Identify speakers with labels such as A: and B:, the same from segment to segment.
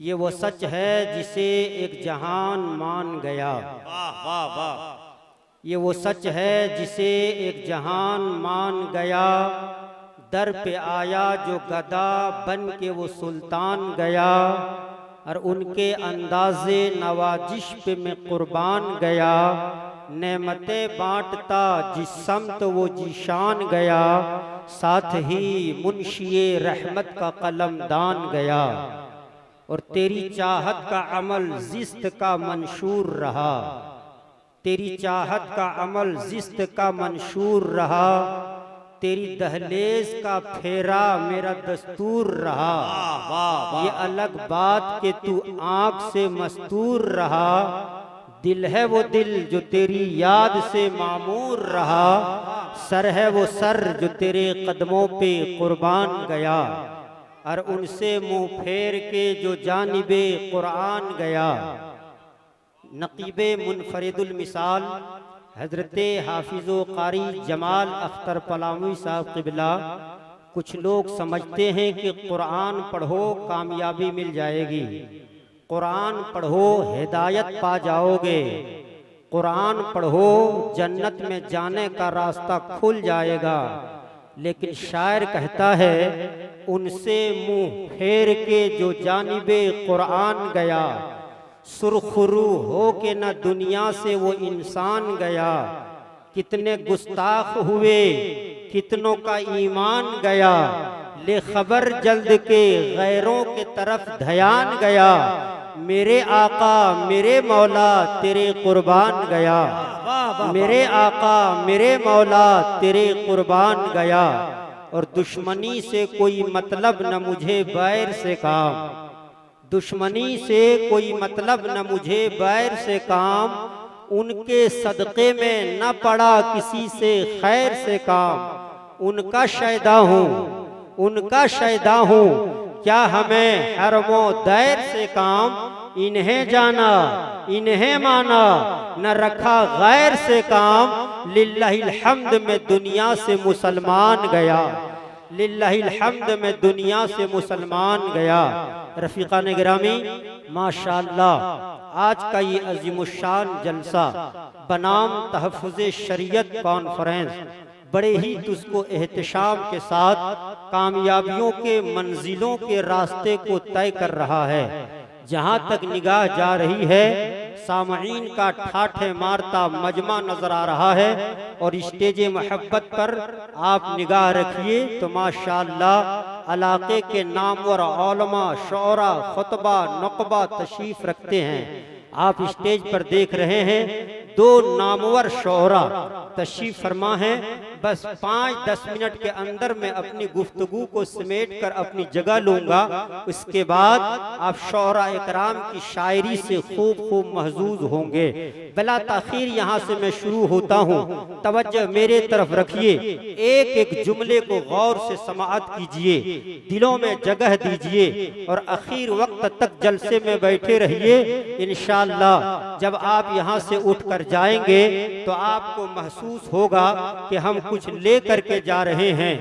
A: ये वो सच है जिसे एक जहान मान गया।
B: वाह वाह वाह।
A: ये वो सच है जिसे एक जहान मान गया। दर पे आया जो गदा बन के वो सुल्तान गया। और उनके अंदाज़े नवाजिश पे मैं कुर्बान गया। नेमतें बांटता जिस समत वो जीशान गया। साथ ही मुंशिए रहमत का कलमदान गया। और तेरी चाहत का अमल जिस्त का मंशूर रहा। तेरी चाहत का अमल जिस्त का मंशूर रहा। तेरी दहलेज का फेरा मेरा दस्तूर रहा। ये अलग बात कि तू आँख से मस्तूर रहा। दिल है वो दिल जो तेरी याद से मामूर रहा। सर है वो सर जो तेरे कदमों पे कुर्बान गया। और उनसे मुंह फेर के जो जानिबे कुरान गया। नकीबे मुनफरिदुल मिसाल हजरते हाफिज़ो कारी जमाल अख्तर पलामवी साहब क़िबला। कुछ लोग समझते हैं कि कुरान पढ़ो कामयाबी मिल जाएगी, कुरान पढ़ो हिदायत पा जाओगे, कुरान पढ़ो जन्नत में जाने का रास्ता खुल जाएगा। लेकिन शायर कहता है उनसे मुंह फेर के जो जानिबे कुरान गया। सुरखरू हो के न दुनिया से वो इंसान गया। कितने गुस्ताख हुए कितनों का ईमान गया। ले खबर जल्द के गैरों के तरफ ध्यान गया। मेरे आका मेरे मौला तेरे कुर्बान गया। मेरे आका मेरे मौला तेरे कुर्बान गया। और दुश्मनी से कोई मतलब न मुझे बैर से काम। दुश्मनी से कोई मतलब न मुझे बैर से काम। उनके सदक़े में न पड़ा किसी से खैर से काम। उनका शैदा हूँ उनका शैदा हूँ क्या हमें हरमो दैर से काम। इन्हें जाना इन्हें माना न रखा गैर से काम। लिल्लाहिल हम्द में दुनिया से मुसलमान गया। लिल्लाहिल हम्द में दुनिया से मुसलमान गया। रफ़ीक़ान गिरामी माशाअल्लाह आज का ये अज़ीमुश्शान जलसा बनाम तहफ़्फ़ुज़े शरीयत कॉन्फ्रेंस बड़े ही तुझको एहतशाम के साथ कामयाबियों के मंजिलों के रास्ते को तय कर रहा है। जहाँ तक निगाह जा रही है सामईन का ठाठे मारता मजमा नजर आ रहा है। और स्टेज मोहब्बत पर आप निगाह रखिए तो माशाअल्लाह इलाके के नामवर औलमा शोरा खुतबा नुक़बा तशरीफ रखते हैं। आप स्टेज पर देख रहे हैं दो नामवर शोरा तशरीफ फरमा है। बस 5-10 मिनट के अंदर मैं अपनी गुफ्तगू को समेट कर अपनी जगह लूंगा। उसके बाद आप शोरा इकराम की शायरी से खूब महजूज होंगे। बिला ताखीर यहाँ से मैं शुरू होता हूँ। तवज्जो मेरे तरफ रखिए। एक एक जुमले को गौर से समाअत कीजिए, दिलों में जगह दीजिए और आखिर वक्त तक जलसे में बैठे रहिए। इंशाअल्लाह जब आप यहाँ से उठकर जाएंगे तो आपको महसूस होगा कि हम कुछ ले करके जा रहे हैं।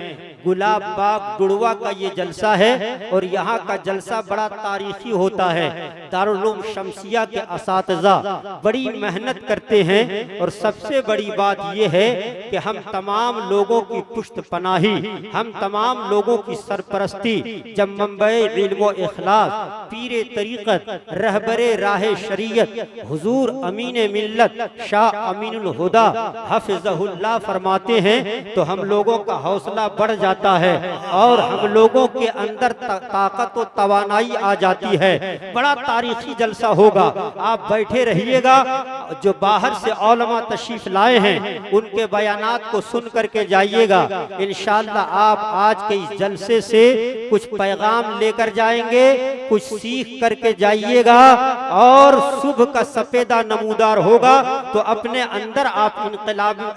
A: गुलाब बाग दुड़वा का ये जलसा है और यहाँ का जलसा बड़ा तारीखी होता है। दारुल उलूम शमसिया के असातिज़ा बड़ी मेहनत करते हैं। और सबसे बड़ी बात ये है कि हम तमाम लोगों की पुश्त पनाही, हम तमाम लोगों की सरपरस्ती जब मंबई इल्म व इखलास पीरे तरीक़त रहबरे राह शरीयत हुजूर अमीन मिल्लत शाह अमीनुल हुदा हफ़िज़हुल्लाह फरमाते हैं तो हम लोगों का हौसला बढ़ जाता है और हम लोगों के अंदर ताकत व तवानाई आ जाती है। बड़ा तारीखी जलसा होगा। आप बैठे रहिएगा। जो बाहर से औलमा तशरीफ लाए हैं उनके बयानात को सुन करके जाइएगा। इंशाअल्लाह आप आज के इस जलसे से कुछ पैगाम लेकर जाएंगे, कुछ सीख करके जाइएगा और सुबह का सफेदा नमूदार होगा तो अपने अंदर आप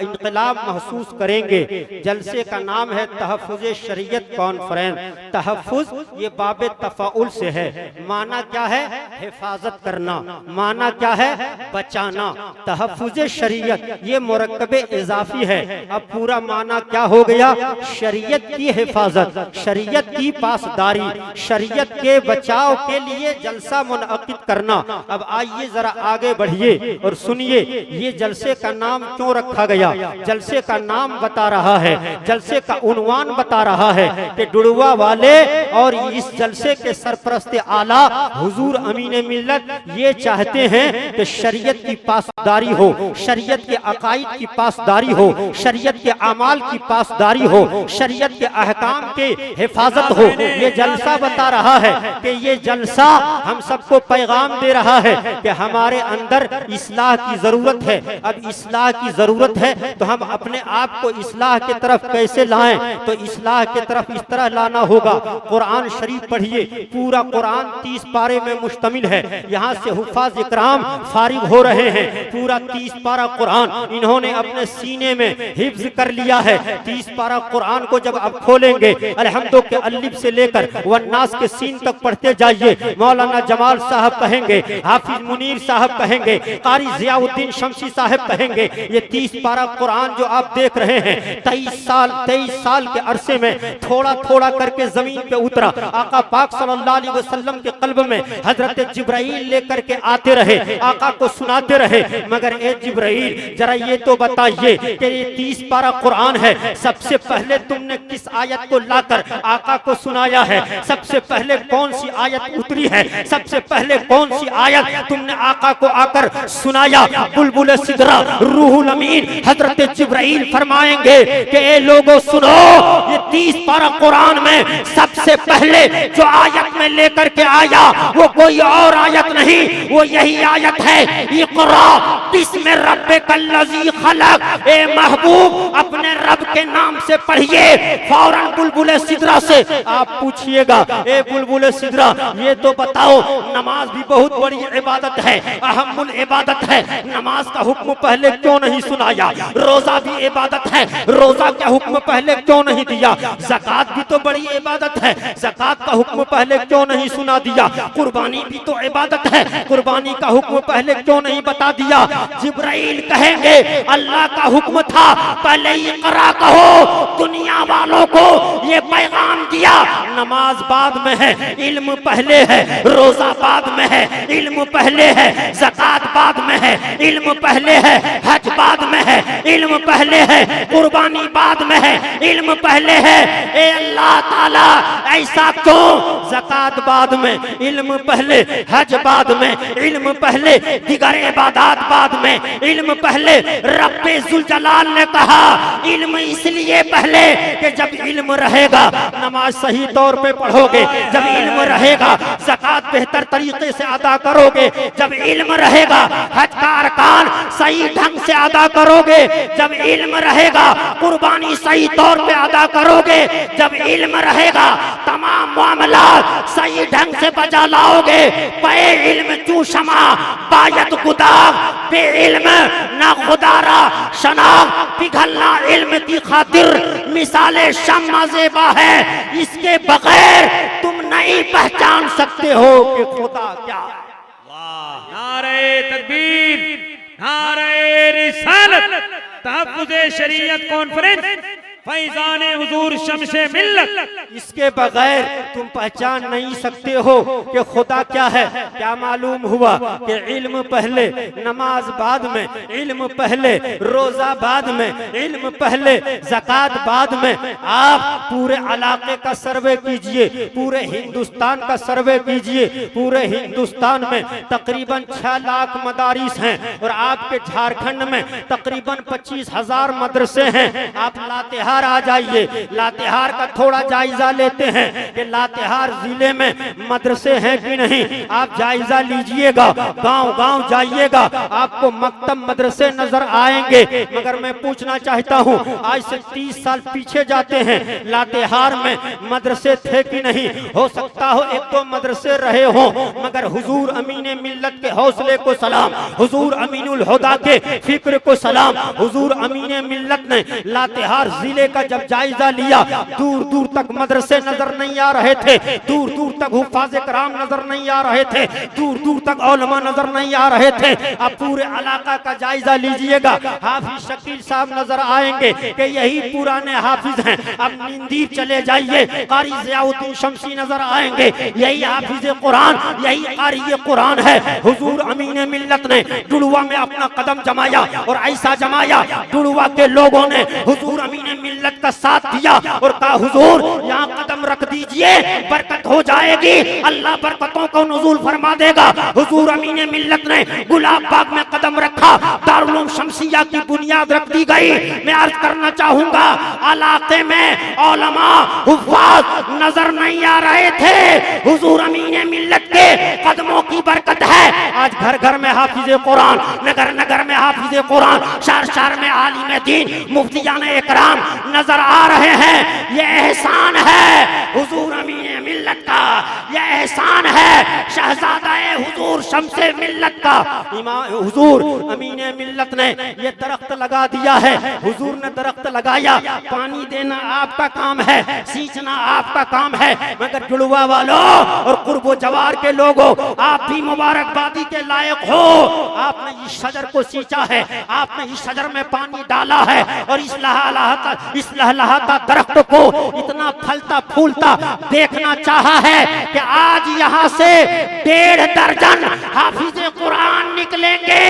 A: इनकलाब महसूस करेंगे। जलसे का नाम है तहफ़्फ़ुज़ तहफ़्फ़ुज़ शरीयत कॉन्फ्रेंस। तहफ़्फ़ुज़ ये बाबे तफ़ाउल से है, माना क्या है? हिफाजत करना। माना क्या है? बचाना। तहफ़्फ़ुज़ शरीयत ये मुरक्कबे इजाफी है। अब पूरा माना क्या हो गया? शरीयत की हिफाजत, शरीयत की पासदारी, शरीयत के बचाव के लिए जलसा मुनअक़िद करना। अब आइए जरा आगे बढ़िए और सुनिए ये जलसे का नाम क्यों रखा गया। जलसे का नाम बता रहा है, जलसे का उन्वान बता रहा है कि डुड़वा वाले और इस जलसे के सरपरस्त आला हुजूर अमीन मिल्लत ये चाहते हैं कि शरीयत की पासदारी हो, शरीयत के अकाइद की पासदारी हो, शरीयत के अमाल की पासदारी हो, शरीयत के अहकाम के हिफाजत हो। ये जलसा बता रहा है कि ये जलसा हम सबको पैगाम दे रहा है कि हमारे अंदर इस्लाह की जरूरत है। अब इस्लाह की जरूरत है तो हम अपने आप को इस्लाह की तरफ कैसे लाएं? तो इस्लाह की तरफ इस तरह लाना होगा। कुरान शरीफ पढ़िए, पूरा कुरान 30 पारे में मुश्तमिल है। यहाँ से हुफ़ाज़ इकराम फारिग हो रहे हैं। पूरा 30 पारा कुरान इन्होंने अपने सीने में हिफ्ज़ कर लिया है। 30 पारा कुरान को जब आप खोलेंगे अलहम्दो के अलिफ से लेकर वन्नास के सीन तक पढ़ते जाइए। मौलाना जमाल साहब कहेंगे, हाफिज मुनीर साहब कहेंगे, कारी ज़ियाउद्दीन शमसी साहब कहेंगे, ये 30 पारा कुरान जो आप देख रहे हैं 23 साल के अरसे में थोड़ा थोड़ा करके जमीन पे उतरा। आका पाक सल्लल्लाहु अलैहि वसल्लम के कल्ब में हजरत जिब्राइल लेकर के आते रहे, आका को सुनाते रहे। मगर ए जिब्राइल जरा ये तो बताइए कि ये 30 पारा कुरान है, सबसे पहले तुमने किस आयत को लाकर आका को सुनाया है? सबसे पहले कौन सी आयत उतरी है? सबसे पहले कौन सी आयत तुमने आका को आकर सुनाया? बुलबुल सिदरा रूहुल अमीन हजरत जिब्राइल फरमाएंगे कि ए लोगों सुनो, ये 30 पारा कुरान में सबसे पहले जो आयत में लेकर के आया वो कोई और आयत नहीं, वो यही आयत है, इक़रा बिस्मि रब्बिकल्लज़ी खलक़। ए महबूब अपने रब के नाम से पढ़िए। फौरन बुलबुल सिदरा से आप पूछिएगा, ए बुलबुल सिदरा ये तो बताओ नमाज भी बहुत बड़ी इबादत है, अहमुल इबादत है, नमाज का हुक्म पहले क्यों नहीं सुनाया? रोजा भी इबादत है, रोजा का हुक्म पहले क्यों नहीं दिया? ज़कात भी तो बड़ी इबादत है, ज़कात का हुक्म पहले क्यों नहीं सुना दिया? कुर्बानी भी तो इबादत है, कुर्बानी का हुक्म पहले क्यों नहीं बता दिया? जिब्राइल कहेंगे अल्लाह का हुक्म था पहले इक़रा कहो, दुनिया वालों को ये पैगाम दिया नमाज बाद में है, इल्म पहले है, रोजा बाद में है, इल्म पहले है, ज़कात बाद में है, इल्म पहले है, हज बाद में है, इल्म पहले है, कुर्बानी बाद में है, इल्म पहले है। ए अल्लाह ताला ऐसा क्यों? ज़कात बाद में, इल्म पहले, हज बाद में, इल्म पहले, दिगर इबादत बाद में, इल्म पहले। रब्बे जुल जलाल ने कहा इल्म इसलिए पहले कि जब इल्म रहेगा नमाज सही तौर पे पढ़ोगे, जब इल्म रहेगा ज़कात बेहतर तरीके से अदा करोगे, जब इल्म रहेगा हज का अरकान सही ढंग से अदा करोगे, जब इल्म रहेगा कुर्बानी सही तौर पे अदा करोगे, जब इल्म रहेगा तमाम मामलात सही ढंग से बजा लाओगे। पे इल्म चू शमा बायत गुदाग, बे इल्म ना खुदारा शनाग, पिघलना इल्म की खातिर मिसाले शम्मा ज़ेबा है, इसके बगैर तुम नहीं पहचान सकते हो कि खुदा क्या है।
B: वाह, नारे तकबीर, नारे रिसालत, तहफ़्फ़ुज़ शरीयत कॉन्फ्रेंस, फैज़ाने हुजूर शमशे मिल्लत।
A: इसके बगैर तुम पहचान नहीं सकते हो कि खुदा क्या है। क्या मालूम हुआ कि इल्म पहले, नमाज बाद में, इल्म पहले, रोजा बाद में, इल्म पहले, ज़कात बाद में। आप पूरे इलाके का सर्वे कीजिए, पूरे हिंदुस्तान का सर्वे कीजिए। पूरे हिंदुस्तान में तकरीबन 6 लाख मदारिस हैं और आपके झारखंड में तकरीबन 25,000 मदरसे हैं। आप लातेहार आ जाइए, लातेहार का थोड़ा जायजा लेते हैं कि लातेहार जिले में मदरसे हैं कि नहीं। आप जायजा लीजिएगा, गांव-गांव जाइएगा, आपको मकतब मदरसे नजर आएंगे। मगर मैं पूछना चाहता हूं, आज से 30 साल पीछे जाते हैं, लातेहार में मदरसे थे कि नहीं? हो सकता हो एक दो मदरसे रहे हों, मगर हुजूर अमीन मिल्लत के हौसले को सलाम, हुजूर अमीनुल हुदा के फिक्र को सलाम। हुजूर अमीन मिल्लत ने लातेहार जिले मामले का जब जायजा लिया, दूर दूर तक मदरसे नजर नहीं आ रहे थे, दूर दूर तक हुफ्फाज़ कराम नजर नहीं आ रहे थे, दूर दूर तक उलमा नजर नहीं आ रहे थे। अब पूरे इलाका का जायजा लीजिएगा, हाफिज शकील साहब नजर आएंगे कि यही पुराने हाफिज हैं। अब नींदीर चले जाइए, कारी ज़ियाउद्दीन शमसी नजर आएंगे, यही हाफिज कुरान, यही कारी कुरान है। हुजूर अमीन मिल्लत ने डुड़ुआ में अपना कदम जमाया और ऐसा जमाया, डुड़ुआ के लोगों ने हुजूर अमीन मिल्लत का साथ दिया और कहा हुजूर यहाँ कदम रख दीजिए, बरकत हो जाएगी, अल्लाह बरकतों को नुज़ूल फरमा देगा। हुजूर अमीन मिल्लत ने गुलाब बाग में कदम रखा, दारुल उलूम शमसिया की बुनियाद रख दी गई। मैं अर्ज करना चाहूंगा, इलाके में उलमा हुफ्फाज नजर नहीं आ रहे थे, हुजूर अमीन मिल्लत के कदमों की बरकत है। आज घर घर में हाफिज कुरान, नगर नगर में हाफिज कुरान, शहर शहर में आलिम दीन, मुफ्तियाने इकराम नजर आ रहे हैं। ये एहसान है हुजूर अमीन मिल्लत का, ये एहसान है शहजादा हुजूर शम्से मिल्लत का। इमाम हुजूर अमीन मिल्लत ने ये दरख्त लगा दिया है, हुजूर ने दरख्त लगाया, पानी देना आपका काम है, सींचना आपका काम है, मगर जुड़वा वालों और कुर्बो जवार के लोगों, आप भी मुबारकबादी के लायक हो। आपने इस शजर को सींचा है, आपने इस शजर में पानी डाला है और इस लहलहाता दरख्त को इतना फलता फूलता देखना चाहा है कि आज यहाँ से 1.5 दर्जन हाफिज कुरान निकलेंगे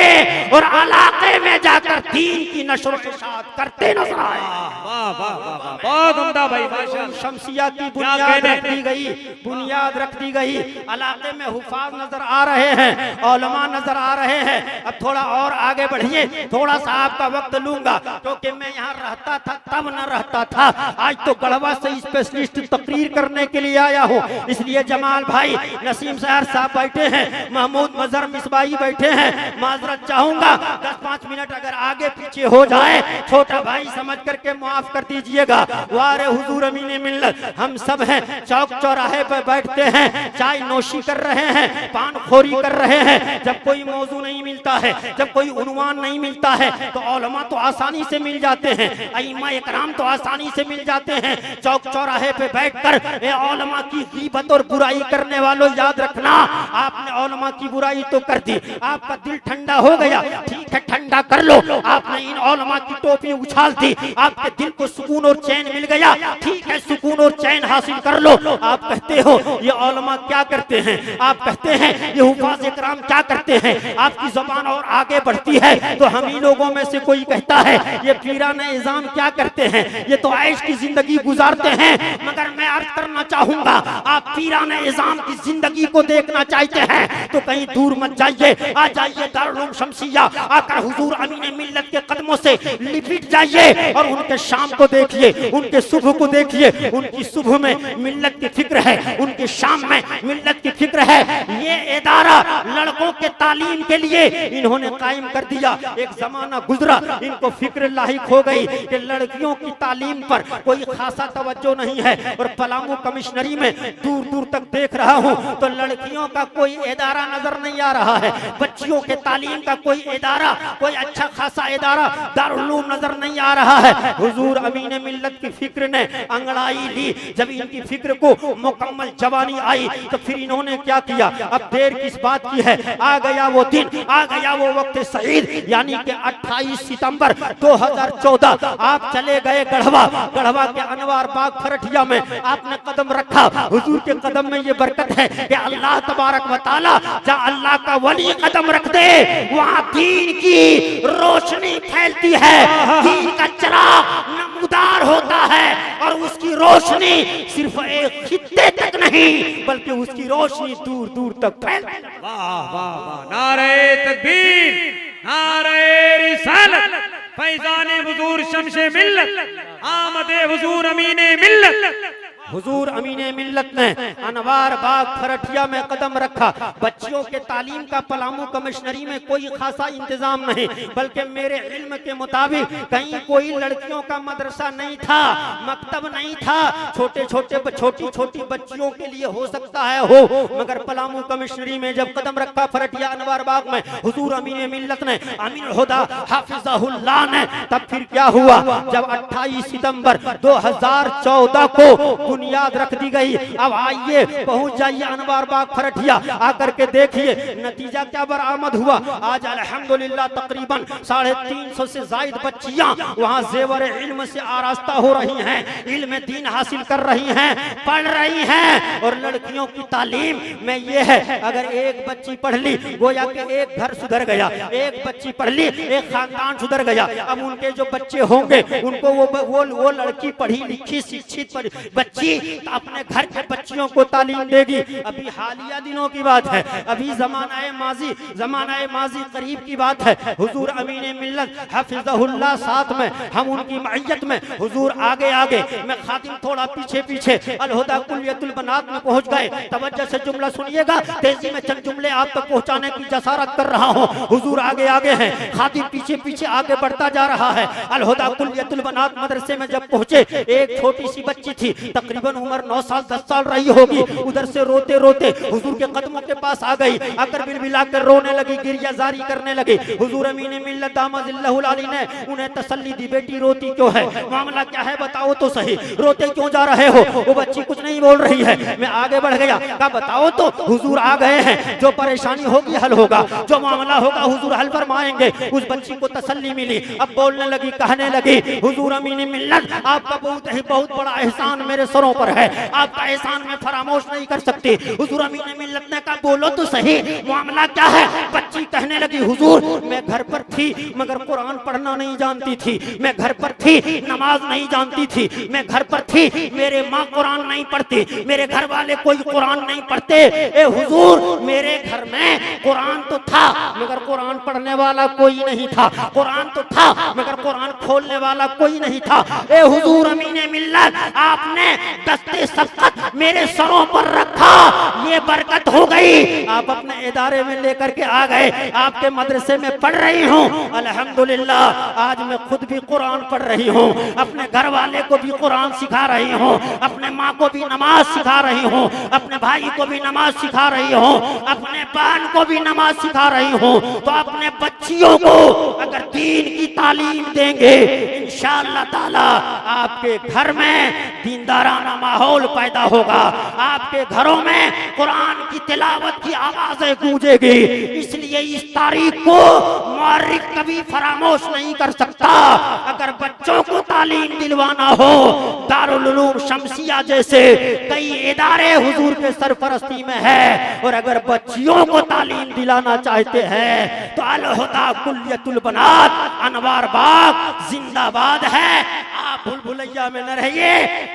A: और इलाके में जाकर दीन की नशर इशाअत करते नजर आए।
B: वाह वाह वाह, बहुत उम्दा भाई, माशाअल्लाह।
A: शमसिया की बुनियाद रख दी गई, बुनियाद रख दी गई। इलाके में हुफ्फाज नजर आ रहे हैं, उलमा नजर आ रहे हैं। अब थोड़ा और आगे बढ़िए, थोड़ा सा आपका वक्त लूंगा क्योंकि मैं यहाँ रहता था तब न रहता था, आज तो गढ़वा से स्पेशलिस्ट तकरीर करने के लिए आया हूँ। इसलिए जमाल भाई, नसीम सहर साहब बैठे हैं, महमूद मजहर मिसबाही बैठे हैं, माजरत चाहूंगा 10-5 मिनट अगर आगे पीछे हो जाए, छोटा भाई समझ करके माफ कर दीजिएगा। वारे हुजूर अमीन मिल्लत, हम सब हैं, चौक चौराहे पर बैठते हैं, चाय नोशी कर रहे हैं, पान खोरी कर रहे हैं। जब कोई मौजू नहीं मिलता है, जब कोई उन्वान नहीं मिलता है तो उलमा तो आसानी से मिल जाते हैं, अइम्मा इकराम तो आसानी से मिल जाते हैं। चौक चौराहे पे बैठकर उलमा की गीबत और बुराई करने वालों, याद रखना आपने उलमा की बुराई तो कर दी, आपका दिल ठंडा हो गया, ठीक है ठंडा कर लो। आपने इन उलमा की टोपी उछाल दी, आपके दिल को सुकून और चैन मिल गया, ठीक है सुकून और चैन हासिल कर लो। आप कहते हो ये उलमा क्या करते हैं, आप कहते हैं ये हुफ्फाज़ इकराम क्या करते हैं, आपकी ज़बान और आगे बढ़ती है तो हम ही लोगों में से कोई कहता है ये पीराने इज़ाम क्या करते हैं, ये तो ऐश की जिंदगी गुजारते हैं। मगर मैं अर्ज करना चाहूंगा, आप पीराने इज़ाम की जिंदगी को देखना चाहते हैं तो कहीं दूर मत जाइए, आ जाइए दारुल उलूम शमसिया, आकर हुजूर अमीन मिल्लत के कदमों से लिपट जाइए और उनके शाम को देखिए, उनके सुबह को देखिए। उनकी सुबह में मिल्लत की फिक्र है, उनकी शाम में मिल्लत की फिक्र है। ये इदारा लड़कों के तालीम के लिए इन्होंने कायम कर दिया। एक जमाना गुजरा, इनको फिक्र लाहिक हो गई कि लड़कियों की तालीम पर कोई खासा तवज्जो नहीं है और पलामू कमिश्नरी में दूर दूर तक देख रहा हूँ तो लड़कियों का कोई इदारा नजर नहीं आ रहा है, बच्चियों के तालीम का कोई इदारा, कोई अच्छा खासा इदारा दारुल उलूम नजर नहीं आ रहा है। हुजूर अमीन मिल्लत की फिक्र ने अंगड़ाई ली, जब इनकी फिक्र को मुकम्मल जवानी आई तो फिर इन्होंने क्या किया, अब देर किस बात की है, आ गया वो दिन, आ गया वो वक्त सईद, यानी कि 28 सितंबर 2014 आप चले गए गढ़वा, गढ़वा के अनवार बाग फरठिया में आपने कदम रखा। हुजूर के कदम में ये बरकत है कि अल्लाह तबारक व तआला जहाँ अल्लाह का वली कदम रख दे वहाँ दीन की रोशनी फैलती है, दीन का चिराग नमूदार होता है और उसकी रोशनी सिर्फ एक खित्ते तक नहीं बल्कि उसकी रोशनी दूर दूर तक फैलती है।
B: वाह वाह वाह, नारे तकबीर, नारे रिसालत, फैजाने हुजूर शमशे मिल्लत, आमदे हुजूर अमीने मिल्लत।
A: हुजूर अमीने मिल्लत ने अनवार बाग खरठिया में कदम रखा। बच्चियों के तालीम का पलामू कमिश्नरी में कोई खासा इंतजाम नहीं, बल्कि मेरे इल्म के मुताबिक कहीं कोई लड़कियों का मदरसा नहीं था, मकतब नहीं था। छोटी छोटी बच्चियों के लिए हो सकता है हो, मगर पलामू कमिश्नरी में जब कदम रखा खरठिया अनवार बाग में हुजूर अमीने मिल्लत ने, अमीन हुदा हाफिज़हुल्लाह ने, तब फिर क्या हुआ? जब 28 सितंबर 2014 को बुनियाद रख दी गई। अब आइए पहुंच जाइए अनवार बाग खरठिया, आकर के देखिए नतीजा क्या बरामद हुआ। आज अल्हम्दुलिल्लाह तकरीबन 350 से जायद बच्चियां वहां जेवर इल्म से आरास्ता हो रही हैं, इल्म दीन हासिल कर रही हैं, पढ़ रही हैं। और लड़कियों की तालीम में ये है, अगर एक बच्ची पढ़ ली गोया कि एक घर सुधर गया, एक बच्ची पढ़ ली एक खानदान सुधर गया। अब उनके जो बच्चे होंगे उनको वो लड़की पढ़ी लिखी शिक्षित बच्ची अपने घर के बच्चियों को तालीम देगी। अभी हालिया दिनों की बात है, अभी जमानाए माजी करीब की बात है। हुजूर अमीने मिल्लत हाफिज़हुल्लाह साथ में, हम उनकी मइयत में, हुजूर आगे आगे, मैं खातिम थोड़ा पीछे पीछे। अलहुदा कुल्लियतुल बनात में पहुंच गए। तवज्जो से जुमला सुनिएगा, तेजी में चंद जुमले आप तक पहुंचाने की जसारत कर रहा हूं। हुजूर आगे आगे हैं, खातिम पीछे पीछे आगे बढ़ता जा रहा है। अलहुदा कुल्लियतुल बनात मदरसे में जब पहुंचे, एक छोटी सी बच्ची थी, तकरीबन उम्र 9 साल 10 साल रही होगी। उधर से रोते रोते हुजूर के कदमों के पास आ गई, आकर बिलबिलाकर रोने लगी, गिरिया जारी करने लगी। हुजूर अमीने मिल्लत दामदिल्लाहुल अली ने उन्हें तसल्ली दी, बेटी रोती क्यों है, मामला क्या है बताओ तो सही, रोते क्यों जा रहे हो? वो बच्ची कुछ नहीं बोल रही है। मैं आगे बढ़ गया, कहा बताओ तो। हुजूर आ गए हैं, जो परेशानी होगी हल होगा, जो मामला होगा हुजूर हल फरमाएंगे। उस बच्ची को तसल्ली मिली, अब बोलने लगी, कहने लगी, हुजूर अमीने मिल्लत आपका बहुत बड़ा एहसान मेरे सरों पर है, आपका एहसान मैं फरामोश नहीं कर सकती। हुजूर अमीने मिल्लत ने कहा बोलो तो सही, मामला क्या है? बच्ची कहने लगी, हुजूर मैं घर पर थी मगर कुरान पढ़ना नहीं जानती थी, मैं घर पर थी नमाज नहीं जानती थी, मैं घर पर थी मेरे माँ कुरान नहीं पढ़ती, मेरे घर वाले कोई कुरान नहीं पढ़ते। ए हुजूर मेरे घर में कुरान तो था मगर कुरान पढ़ने वाला कोई नहीं था, कुरान तो था मगर कुरान खोलने वाला कोई नहीं था। ए हुजूर अमीने मिल्लत आपने दस्ते सब्कत मेरे सरों पर रखा, ये बरकत हो गई। आप अपने इदारे में लेकर के आ गए, आपके मदरसे में पढ़ रही हूँ। अल्हम्दुलिल्लाह आज मैं खुद भी कुरान पढ़ रही हूँ, अपने घर वाले को भी कुरान सिखा रही हूँ, अपने माँ को भी नमाज सिखा रही हूँ, अपने भाई को भी नमाज सिखा रही हूँ, अपने बहन को भी नमाज सिखा रही हूँ। तो अपने बच्चियों को अगर दीन की तालीम देंगे इंशाअल्लाह ताला आपके घर में दीनदाराना माहौल पैदा होगा, आपके घरों में कुरान की तिलावत की आवाजें गूंजेगी। इसलिए इस तारीख को मुअर्रिख कभी फरामोश नहीं कर सकता। अगर बच्चों को तालीम दिलवाना हो, दारुल उलूम शमसिया जैसे कई इदारे हुजूर के सरपरस्ती में है, और अगर बच्चियों को तालीम दिलाना चाहते हैं तो अल हुदा कुल्लियतुल बनात अनवार बाग जिंदाबाद है। आप भूल भुलैया में न रहिए।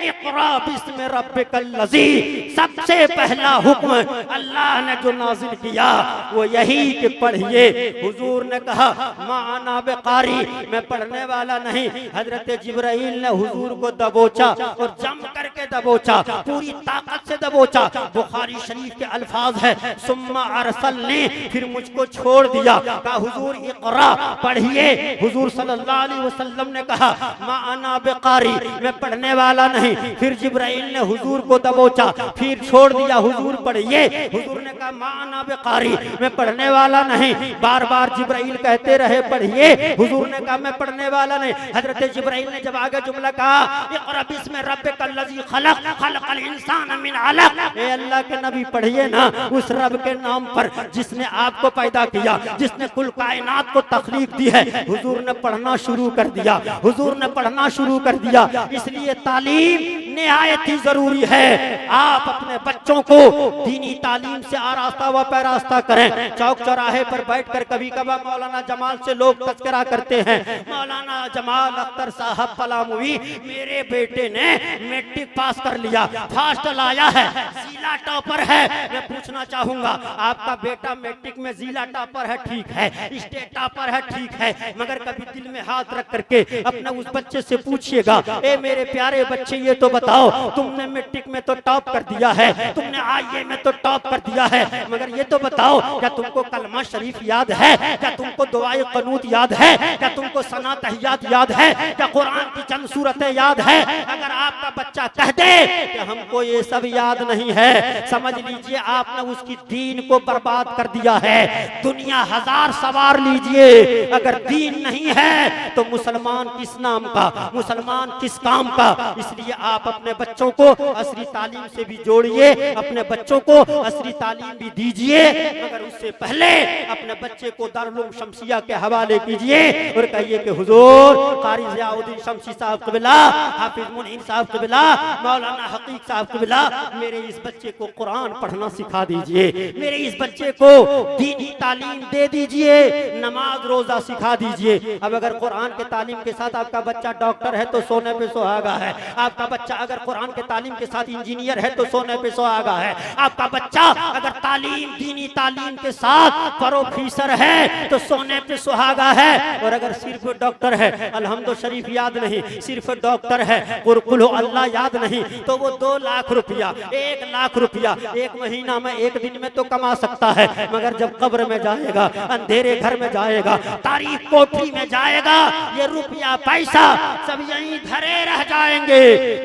A: इक़रा बिस्मि रब्बिकल लज़ी, सबसे पहला हुक्म अल्लाह ने जो नाजिल किया वो यही कि पढ़िए। हुजूर ने कहा माना बेकारी, मैं पढ़ने वाला नहीं। हजरत जिब्राइल ने हुजूर को दबोचा और जम करके दबोचा, पूरी ताकत से दबोचा। बुखारी शरीफ के अल्फाज है सुम्मा अरसलनी, फिर मुझको छोड़ दिया, कहा हुजूर इक़रा पढ़िए। हुजूर सल्लल्लाहु अलैहि वसल्लम ने कहा माना बेकारी, मैं पढ़ने वाला नहीं। फिर जिब्राइल ने हुजूर को दबोचा, फिर छोड़ दिया, हुजूर पढ़िए। हुजूर ने कहा माना बेकारी, मैं पढ़ने वाला नहीं। बार बार जिब्राइल कहते रहे पढ़िए, हुजूर ने कहा मैं पढ़ने वाला नहीं। हजरत जिब्राइल ने जब आगे जुमला कहा इक़रा बिस्मि रब्बिकल लज़ी खलक़ खलक़ल इंसान मिन अलक़, ए अल्लाह के नबी पढ़िए ना उस रब के नाम पर जिसने आपको पैदा किया, जिसने कुल कायनात को तख्लीक दी है। हुजूर ने पढ़ना शुरू कर दिया, हुजूर ने पढ़ना शुरू कर दिया। इसलिए तालीम निहायत ही जरूरी है। आप अपने बच्चों को दीनी तालीम से आरास्ता व पैरास्ता करें। चौक चौराहे पर बैठकर कभी कभार मौलाना जमाल से लोग तस्करा करते हैं, मौलाना जमाल अख्तर साहब पलामुवी मेरे बेटे ने मैट्रिक पास कर लिया, फर्स्ट लाया है, जिला टॉपर है। मैं पूछना चाहूंगा आपका बेटा मैट्रिक में जिला टॉपर है ठीक है, स्टेट टॉपर है ठीक है, मगर कभी दिल में हाथ रख करके अपने उस बच्चे से पूछिएगा ए मेरे प्यारे बच्चे ये तो बताओ, तुमने मैट्रिक में तो टॉप कर दिया है, तुमने आईए में तो टॉप कर दिया है, मगर ये तो बताओ क्या तुमको कलमा शरीफ याद है, क्या तुमको दुआए क़नूत याद है, क्या तुमको सना तहियात याद है, क्या कुरान की चंद सूरतें याद है? अगर आपका बच्चा कह दे कि हमको ये सब याद नहीं है, समझ लीजिए आपने उसकी दीन को बर्बाद कर दिया है। दुनिया हजार सवार लीजिए, अगर दीन नहीं है तो मुसलमान किस नाम का, मुसलमान किस काम का? इसलिए आप अपने बच्चों को असरी तालीम से भी जोड़िए, अपने बच्चों को असरी तालीम भी दीजिए, मगर उससे पहले अपने बच्चे को दारुल शमसिया के हवाले कीजिए और कहिए कि हुजूर कारी ज़ियाउद्दीन शमसी साहब क़िबला, हाफिज मुनीर साहब क़िबला, मौलाना हकीक साहब क़िबला, मेरे इस बच्चे को कुरान पढ़ना सिखा दीजिए, मेरे इस बच्चे को दीनी तालीम दे दीजिए, नमाज रोजा सिखा दीजिए। अब अगर कुरान के तालीम के साथ आपका बच्चा डॉक्टर है तो सोने पे सुहागा है, आपका बच्चा अगर कुरान के तालीम के साथ इंजीनियर है तो सोने पे सुहागा है, आपका बच्चा अगर तालीम दीनी तालीम के साथ प्रोफेसर है तो सोने पे सुहागा है, और अगर सिर्फ डॉक्टर है, अलहम्दुलिल्लाह शरीफ याद नहीं, सिर्फ डॉक्टर है, कुल अल्लाह याद नहीं, तो वो 2 लाख रुपया, 1 लाख रुपया एक महीना में, एक दिन में तो कमा सकता है, मगर जब कब्र में जाएगा, अंधेरे घर में जाएगा, तारीख कोठरी में जाएगा, ये रुपया पैसा सब यहीं धरे रह जाएंगे।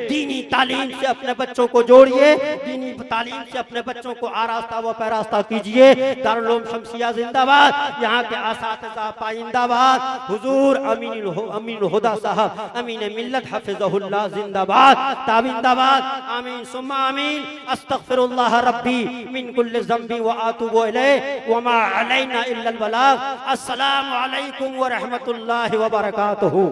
A: दीनी तालीम से अपने बच्चों को जोड़िए, दीनी तालीम से अपने बच्चों को आरास्ता व पैरास्ता कीजिए। दारुल उलूम शमसिया जिंदाबाद, यहाँ के असातिज़ा पाइंदाबाद, हुजूर अमीन हुदा साहब अमीन मिल्लत हफिज़हुल्लाह जिंदाबाद, ताबिंदाबाद, आमीन सुम्मा आमीन। अस्तगफिरुल्लाह रब्बी मिन कुल्लि ज़ंबी व आतूबु इलैहि व मा अलैना इल्लल बलाग। अस्सलामु अलैकुम व रहमतुल्लाहि व बरकातुहू।